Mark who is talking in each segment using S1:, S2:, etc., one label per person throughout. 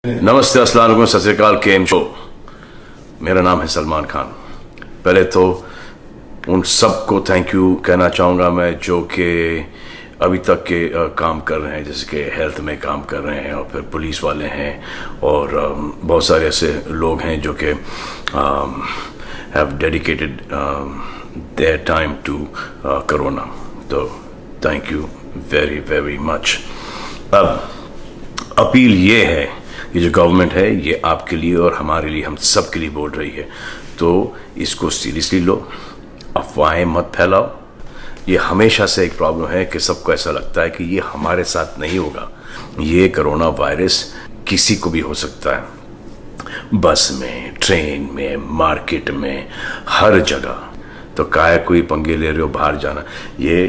S1: नमस्ते, अस्सलाम वालेकुम, सत श्री अकाल, केम शो। मेरा नाम है सलमान खान। पहले तो उन सबको थैंक यू कहना चाहूँगा मैं जो कि अभी तक के काम कर रहे हैं, जैसे कि हेल्थ में काम कर रहे हैं और फिर पुलिस वाले हैं और बहुत सारे ऐसे लोग हैं जो कि have dedicated their time to corona. तो thank you very very much. अब अपील ये है कि जो गवर्नमेंट है ये आपके लिए और हमारे लिए, हम सब के लिए बोल रही है, तो इसको सीरियसली लो, अफवाहें मत फैलाओ। ये हमेशा से एक प्रॉब्लम है कि सबको ऐसा लगता है कि ये हमारे साथ नहीं होगा। ये कोरोना वायरस किसी को भी हो सकता है, बस में, ट्रेन में, मार्केट में, हर जगह। तो काहे कोई पंगे ले रहे हो बाहर जाना? ये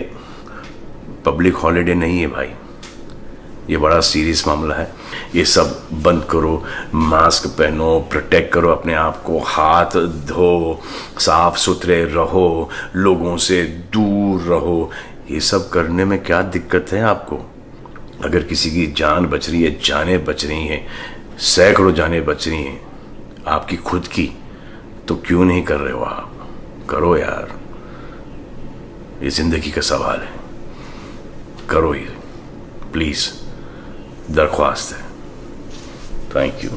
S1: पब्लिक हॉलीडे नहीं है भाई, ये बड़ा सीरियस मामला है। ये सब बंद करो, मास्क पहनो, प्रोटेक्ट करो अपने आप को, हाथ धो, साफ सुथरे रहो, लोगों से दूर रहो। ये सब करने में क्या दिक्कत है आपको? अगर किसी की जान बच रही है, जानें बच रही हैं, सैकड़ों जानें बच रही हैं आपकी खुद की, तो क्यों नहीं कर रहे हो आप? करो यार, ये जिंदगी का सवाल है, करो ये प्लीज, दरख्वास्त है। Thank you.